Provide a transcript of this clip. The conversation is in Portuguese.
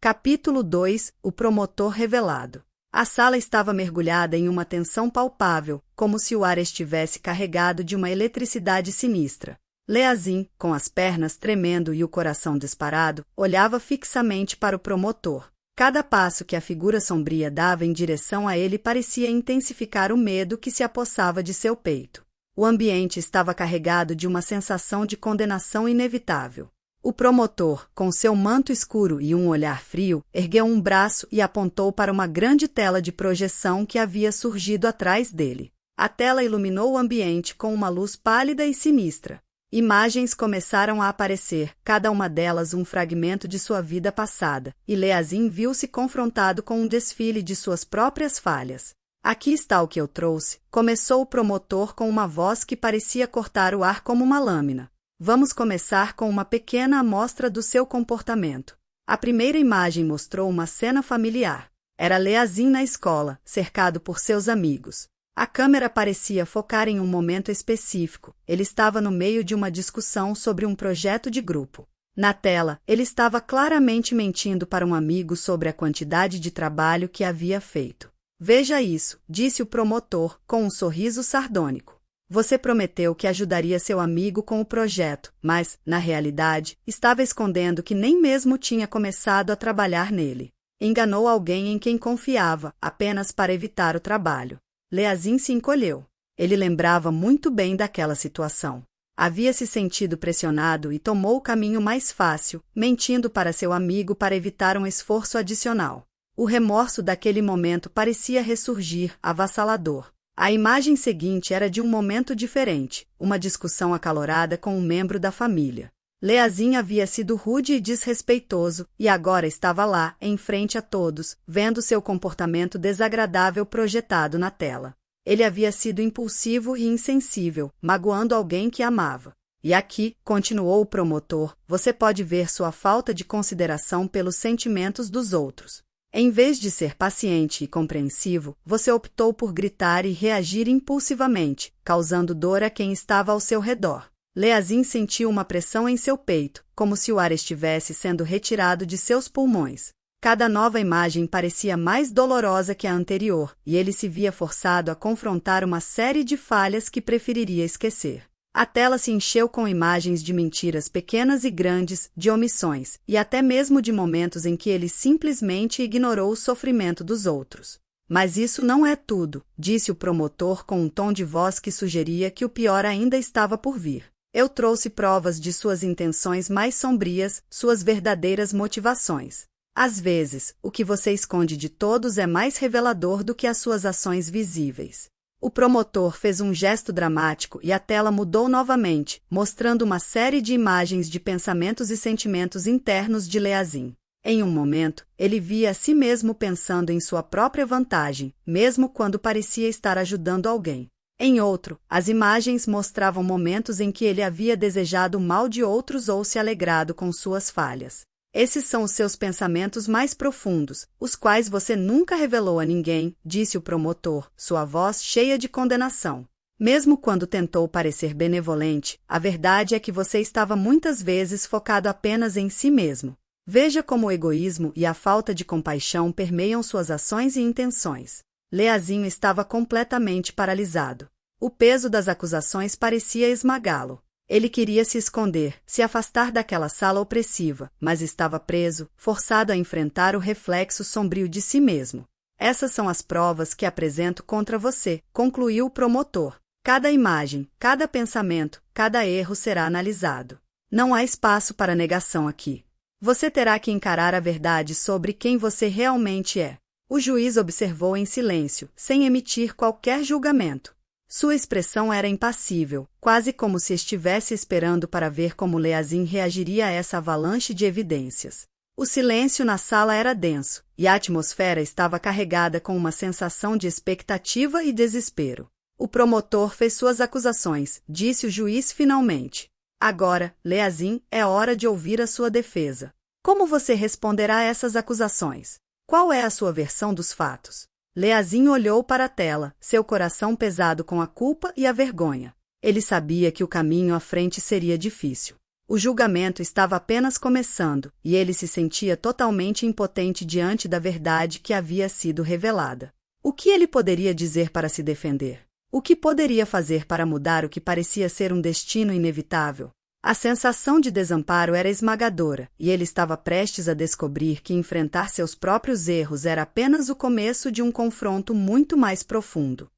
Capítulo 2 O promotor revelado. A sala estava mergulhada em uma tensão palpável, como se o ar estivesse carregado de uma eletricidade sinistra. Leazin, com as pernas tremendo e o coração disparado, olhava fixamente para o promotor. Cada passo que a figura sombria dava em direção a ele parecia intensificar o medo que se apossava de seu peito. O ambiente estava carregado de uma sensação de condenação inevitável. O promotor, com seu manto escuro e um olhar frio, ergueu um braço e apontou para uma grande tela de projeção que havia surgido atrás dele. A tela iluminou o ambiente com uma luz pálida e sinistra. Imagens começaram a aparecer, cada uma delas um fragmento de sua vida passada, e Leazin viu-se confrontado com um desfile de suas próprias falhas. Aqui está o que eu trouxe, começou o promotor com uma voz que parecia cortar o ar como uma lâmina. Vamos começar com uma pequena amostra do seu comportamento. A primeira imagem mostrou uma cena familiar. Era Leazin na escola, cercado por seus amigos. A câmera parecia focar em um momento específico. Ele estava no meio de uma discussão sobre um projeto de grupo. Na tela, ele estava claramente mentindo para um amigo sobre a quantidade de trabalho que havia feito. Veja isso, disse o promotor, com um sorriso sardônico. Você prometeu que ajudaria seu amigo com o projeto, mas, na realidade, estava escondendo que nem mesmo tinha começado a trabalhar nele. Enganou alguém em quem confiava, apenas para evitar o trabalho. Leazin se encolheu. Ele lembrava muito bem daquela situação. Havia se sentido pressionado e tomou o caminho mais fácil, mentindo para seu amigo para evitar um esforço adicional. O remorso daquele momento parecia ressurgir, avassalador. A imagem seguinte era de um momento diferente, uma discussão acalorada com um membro da família. Leazin havia sido rude e desrespeitoso, e agora estava lá, em frente a todos, vendo seu comportamento desagradável projetado na tela. Ele havia sido impulsivo e insensível, magoando alguém que amava. E aqui, continuou o promotor, você pode ver sua falta de consideração pelos sentimentos dos outros. Em vez de ser paciente e compreensivo, você optou por gritar e reagir impulsivamente, causando dor a quem estava ao seu redor. Leazin sentiu uma pressão em seu peito, como se o ar estivesse sendo retirado de seus pulmões. Cada nova imagem parecia mais dolorosa que a anterior, e ele se via forçado a confrontar uma série de falhas que preferiria esquecer. A tela se encheu com imagens de mentiras pequenas e grandes, de omissões, e até mesmo de momentos em que ele simplesmente ignorou o sofrimento dos outros. Mas isso não é tudo, disse o promotor com um tom de voz que sugeria que o pior ainda estava por vir. Eu trouxe provas de suas intenções mais sombrias, suas verdadeiras motivações. Às vezes, o que você esconde de todos é mais revelador do que as suas ações visíveis. O promotor fez um gesto dramático e a tela mudou novamente, mostrando uma série de imagens de pensamentos e sentimentos internos de Leazin. Em um momento, ele via a si mesmo pensando em sua própria vantagem, mesmo quando parecia estar ajudando alguém. Em outro, as imagens mostravam momentos em que ele havia desejado o mal de outros ou se alegrado com suas falhas. Esses são os seus pensamentos mais profundos, os quais você nunca revelou a ninguém, disse o promotor, sua voz cheia de condenação. Mesmo quando tentou parecer benevolente, a verdade é que você estava muitas vezes focado apenas em si mesmo. Veja como o egoísmo e a falta de compaixão permeiam suas ações e intenções. Leazin estava completamente paralisado. O peso das acusações parecia esmagá-lo. Ele queria se esconder, se afastar daquela sala opressiva, mas estava preso, forçado a enfrentar o reflexo sombrio de si mesmo. Essas são as provas que apresento contra você, concluiu o promotor. Cada imagem, cada pensamento, cada erro será analisado. Não há espaço para negação aqui. Você terá que encarar a verdade sobre quem você realmente é. O juiz observou em silêncio, sem emitir qualquer julgamento. Sua expressão era impassível, quase como se estivesse esperando para ver como Leazin reagiria a essa avalanche de evidências. O silêncio na sala era denso, e a atmosfera estava carregada com uma sensação de expectativa e desespero. O promotor fez suas acusações, disse o juiz finalmente. Agora, Leazin, é hora de ouvir a sua defesa. Como você responderá a essas acusações? Qual é a sua versão dos fatos? Leazin olhou para a tela, seu coração pesado com a culpa e a vergonha. Ele sabia que o caminho à frente seria difícil. O julgamento estava apenas começando, e ele se sentia totalmente impotente diante da verdade que havia sido revelada. O que ele poderia dizer para se defender? O que poderia fazer para mudar o que parecia ser um destino inevitável? A sensação de desamparo era esmagadora, e ele estava prestes a descobrir que enfrentar seus próprios erros era apenas o começo de um confronto muito mais profundo.